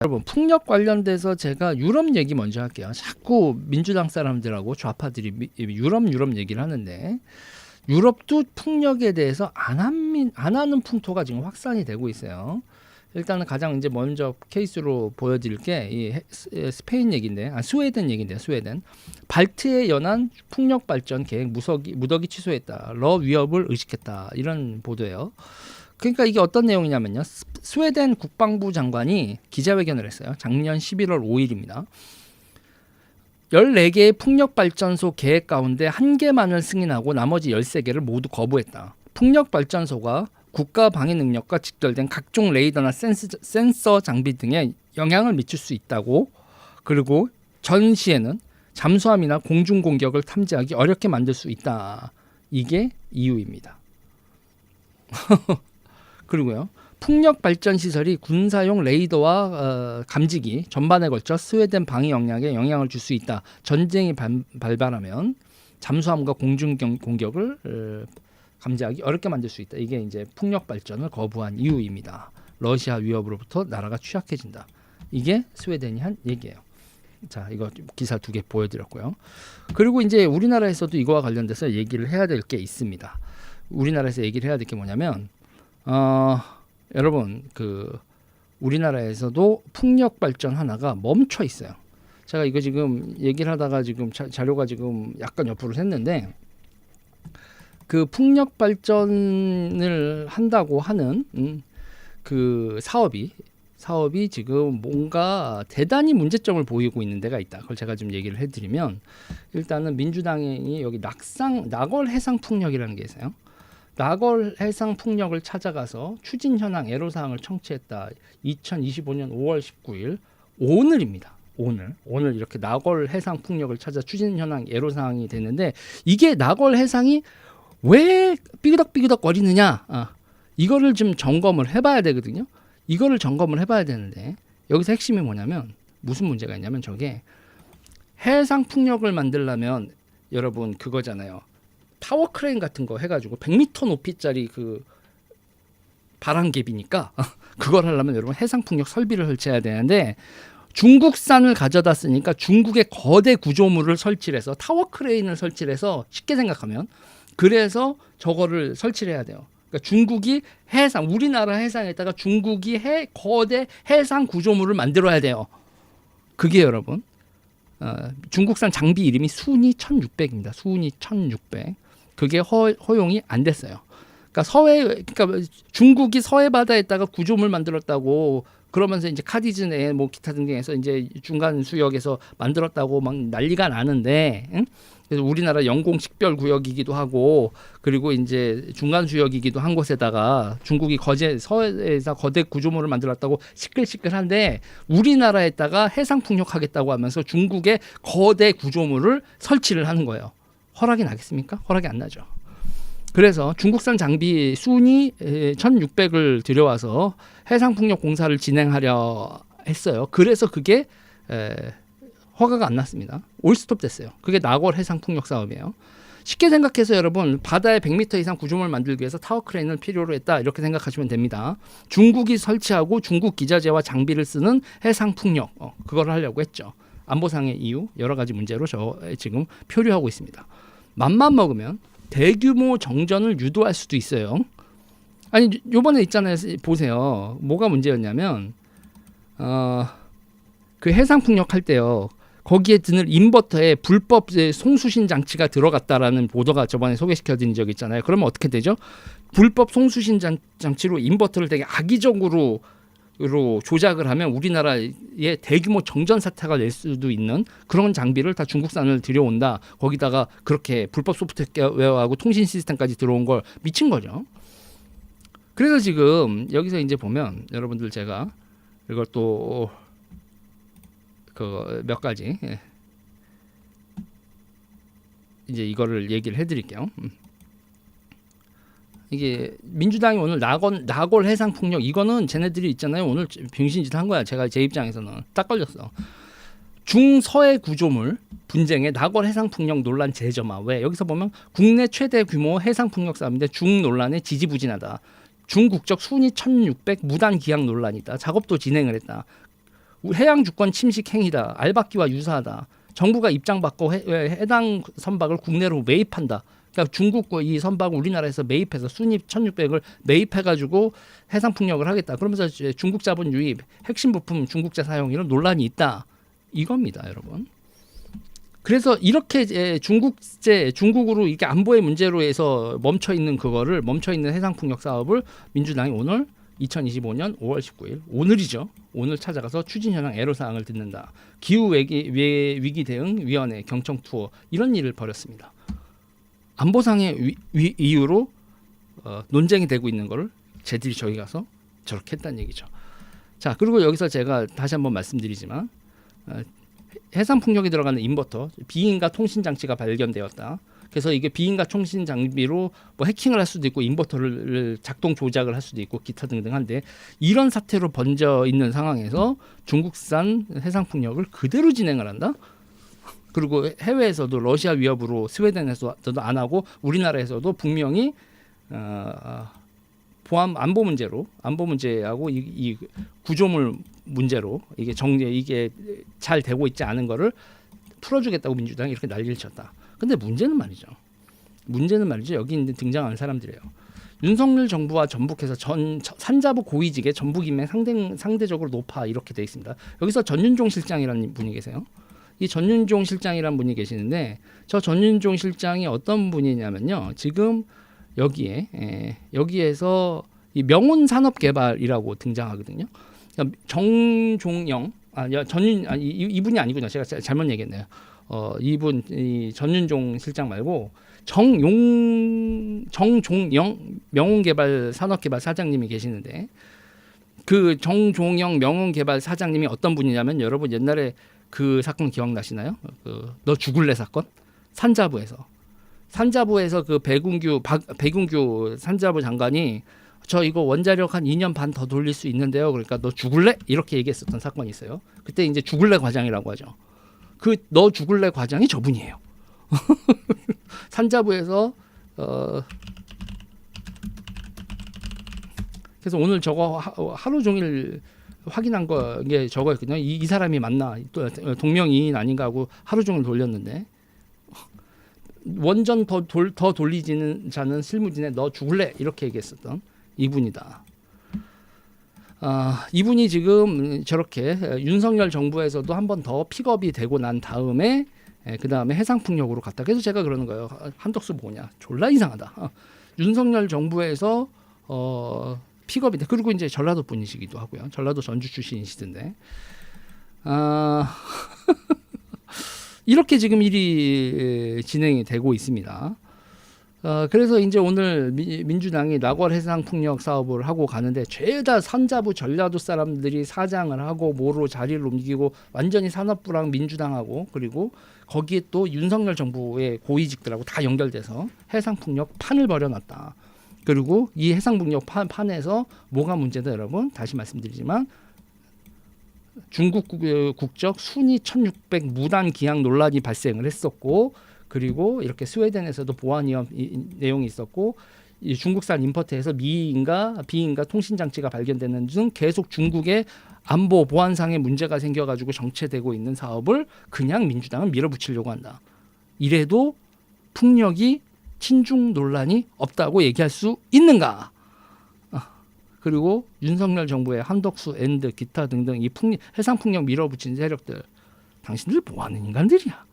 여러분 풍력 관련돼서 제가 유럽 얘기 먼저 할게요. 자꾸 민주당 사람들하고 좌파들이 유럽 얘기를 하는데 유럽도 풍력에 대해서 안 하는 풍토가 지금 확산이 되고 있어요. 일단은 가장 이제 먼저 케이스로 보여드릴 게 이 스페인 얘기인데, 스웨덴 얘기인데, 스웨덴 발트해 연안 풍력 발전 계획 무더기 취소했다. 러 위협을 의식했다. 이런 보도예요. 그러니까 이게 어떤 내용이냐면요. 스웨덴 국방부 장관이 기자회견을 했어요. 작년 11월 5일입니다. 14개의 풍력발전소 계획 가운데 1개만을 승인하고 나머지 13개를 모두 거부했다. 풍력발전소가 국가 방위 능력과 직결된 각종 레이더나 센서 장비 등에 영향을 미칠 수 있다고, 그리고 전시에는 잠수함이나 공중 공격을 탐지하기 어렵게 만들 수 있다. 이게 이유입니다. 그리고요. 풍력 발전 시설이 군사용 레이더와 감지기 전반에 걸쳐 스웨덴 방위 역량에 영향을 줄 수 있다. 전쟁이 발발하면 잠수함과 공중 공격을 감지하기 어렵게 만들 수 있다. 이게 이제 풍력 발전을 거부한 이유입니다. 러시아 위협으로부터 나라가 취약해진다. 이게 스웨덴이 한 얘기예요. 자, 이거 기사 2개 보여드렸고요. 그리고 이제 우리나라에서도 이거와 관련돼서 얘기를 해야 될 게 있습니다. 우리나라에서 얘기를 해야 될 게 뭐냐면 여러분 우리나라에서도 풍력 발전 하나가 멈춰 있어요. 제가 이거 지금 얘기를 하다가 지금 자료가 지금 약간 옆으로 샜는데 그 풍력 발전을 한다고 하는 그 사업이 지금 뭔가 대단히 문제점을 보이고 있는 데가 있다. 그걸 제가 좀 얘기를 해드리면, 일단은 민주당이 여기 나걸 해상 풍력이라는 게 있어요. 나걸 해상 풍력을 찾아가서 추진 현황 애로사항을 청취했다. 2025년 5월 19일 오늘입니다. 오늘 이렇게 나걸 해상 풍력을 찾아 추진 현황 애로사항이 됐는데, 이게 나걸 해상이 왜 삐그덕삐그덕 거리느냐, 이거를 좀 점검을 해봐야 되거든요. 이거를 점검을 해봐야 되는데, 여기서 핵심이 뭐냐면, 무슨 문제가 있냐면, 저게 해상 풍력을 만들려면 여러분 그거잖아요. 타워 크레인 같은 거 해가지고 100m 높이짜리 그 바람개비니까 그걸 하려면 여러분 해상 풍력 설비를 설치해야 되는데, 중국산을 가져다 쓰니까 중국의 거대 구조물을 설치를 해서 타워 크레인을 설치를 해서, 쉽게 생각하면 그래서 저거를 설치를 해야 돼요. 그러니까 중국이 우리나라 해상에다가 중국이 거대 해상 구조물을 만들어야 돼요. 그게 여러분 중국산 장비 이름이 순이 1600입니다. 순이 1600. 그게 허용이 안 됐어요. 그러니까 중국이 서해 바다에다가 구조물 만들었다고 그러면서 이제 카디즈네 뭐 기타 등등에서 이제 중간 수역에서 만들었다고 막 난리가 나는데, 응? 그래서 우리나라 영공 식별 구역이기도 하고, 그리고 이제 중간 수역이기도 한 곳에다가 중국이 서해에서 거대 구조물을 만들었다고 시끌시끌한데, 우리나라에다가 해상 풍력하겠다고 하면서 중국의 거대 구조물을 설치를 하는 거예요. 허락이 나겠습니까? 허락이 안 나죠. 그래서 중국산 장비 순이 1600을 들여와서 해상풍력 공사를 진행하려 했어요. 그래서 그게 허가가 안 났습니다. 올스톱 됐어요. 그게 나걸 해상풍력 사업이에요. 쉽게 생각해서 여러분, 바다에 100m 이상 구조물 만들기 위해서 타워 크레인을 필요로 했다, 이렇게 생각하시면 됩니다. 중국이 설치하고 중국 기자재와 장비를 쓰는 해상풍력, 그걸 하려고 했죠. 안보상의 이유, 여러 가지 문제로 지금 표류하고 있습니다. 맘만 먹으면 대규모 정전을 유도할 수도 있어요. 아니, 요번에 있잖아요. 보세요. 뭐가 문제였냐면 그 해상풍력 할 때요, 거기에 드는 인버터에 불법 송수신 장치가 들어갔다라는 보도가 저번에 소개시켜드린 적 있잖아요. 그러면 어떻게 되죠? 불법 송수신 장치로 인버터를 되게 악의적으로 조작을 하면 우리나라에 대규모 정전 사태가 낼 수도 있는 그런 장비를 다 중국산을 들여온다. 거기다가 그렇게 불법 소프트웨어하고 통신 시스템까지 들어온 걸 미친 거죠. 그래서 지금 여기서 이제 보면 여러분들, 제가 이걸 또 그 몇 가지 이제 이거를 얘기를 해드릴게요. 이게 민주당이 오늘 나걸 해상 풍력, 이거는 쟤네들이 있잖아요. 오늘 병신짓 한 거야. 제 입장에서는 딱 걸렸어. 중서해 구조물 분쟁에 나걸 해상 풍력 논란 재점화. 왜? 여기서 보면 국내 최대 규모 해상 풍력 사업인데 중 논란에 지지부진하다. 중국적 순위 1600 무단 기약 논란이다. 작업도 진행을 했다. 해양 주권 침식 행위다. 알박기와 유사하다. 정부가 입장 받고 해당 선박을 국내로 매입한다. 그러니까 중국 이 선박을 우리나라에서 매입해서 순입 1,600을 매입해가지고 해상 풍력을 하겠다. 그러면서 중국 자본 유입, 핵심 부품 중국제 사용 이런 논란이 있다. 이겁니다, 여러분. 그래서 이렇게 중국으로 이게 안보의 문제로 해서 멈춰 있는 해상 풍력 사업을 민주당이 오늘 2025년 5월 19일 오늘이죠. 오늘 찾아가서 추진 현황 애로 사항을 듣는다. 기후 위기 대응 위원회 경청 투어 이런 일을 벌였습니다. 안보상의 이유로 논쟁이 되고 있는 거를 쟤들이 저기 가서 저렇게 했다는 얘기죠. 자, 그리고 여기서 제가 다시 한번 말씀드리지만 해상 풍력에 들어가는 인버터 비인가 통신 장치가 발견되었다. 그래서 이게 비인가 통신 장비로 뭐 해킹을 할 수도 있고 인버터를 작동 조작을 할 수도 있고 기타 등등한데 이런 사태로 번져 있는 상황에서 중국산 해상 풍력을 그대로 진행을 한다. 그리고 해외에서도 러시아 위협으로 스웨덴에서도 안 하고 우리나라에서도 분명히 안보 문제하고 이 구조물 문제로 이게 잘 되고 있지 않은 거를 풀어주겠다고 민주당이 이렇게 난리를 쳤다. 근데 문제는 말이죠. 여기 등장하는 사람들이에요. 윤석열 정부와 전북해서 산자부 고위직의 전북 인맥 상대적으로 높아 이렇게 돼 있습니다. 여기서 전윤종 실장이라는 분이 계세요. 이 전윤종 실장이라는 분이 계시는데 저 전윤종 실장이 어떤 분이냐면요. 지금 여기에서 이 명운산업개발이라고 등장하거든요. 정종영 이분이 아니군요. 제가 잘못 얘기했네요. 이분 전윤종 실장 말고 정종영 명운개발 산업개발 사장님이 계시는데 그 정종영 명운개발 사장님이 어떤 분이냐면 여러분 옛날에 그 사건 기억나시나요? 너 죽을래 사건? 산자부에서 그 백운규 산자부 장관이 저 이거 원자력 한 2년 반 더 돌릴 수 있는데요. 그러니까 너 죽을래? 이렇게 얘기했었던 사건이 있어요. 그때 이제 죽을래 과장이라고 하죠. 그 너 죽을래 과장이 저분이에요. 산자부에서 그래서 오늘 저거 하루 종일 확인한 게 저거였거든요. 이 사람이 맞나? 또 동명이인 아닌가 하고 하루 종일 돌렸는데 원전 더 돌리지는 자는 실무진에 너 죽을래? 이렇게 얘기했었던 이분이다. 이분이 지금 저렇게 윤석열 정부에서도 한 번 더 픽업이 되고 난 다음에 그 다음에 해상풍력으로 갔다. 그래서 제가 그러는 거예요. 한덕수 뭐냐? 졸라 이상하다. 윤석열 정부에서 픽업이 돼. 그리고 이제 전라도 분이시기도 하고요. 전라도 전주 출신이시던데. 이렇게 지금 일이 진행이 되고 있습니다. 그래서 이제 오늘 민주당이 낙월 해상 풍력 사업을 하고 가는데 죄다 산자부 전라도 사람들이 사장을 하고 뭐로 자리를 옮기고 완전히 산업부랑 민주당하고 그리고 거기에 또 윤석열 정부의 고위직들하고 다 연결돼서 해상 풍력 판을 벌여놨다. 그리고 이 해상 풍력 판에서 뭐가 문제다 여러분? 다시 말씀드리지만 중국 국적 순위 1,600 무단 기항 논란이 발생을 했었고 그리고 이렇게 스웨덴에서도 보안 위험 내용이 있었고 이 중국산 임포트에서 비인가 통신 장치가 발견되는 등 계속 중국의 안보 보안상의 문제가 생겨가지고 정체되고 있는 사업을 그냥 민주당은 밀어붙이려고 한다. 이래도 풍력이 친중 논란이 없다고 얘기할 수 있는가? 그리고 윤석열 정부의 한덕수 앤드 기타 등등 이 해상 풍력 밀어붙인 세력들 당신들 뭐하는 인간들이야?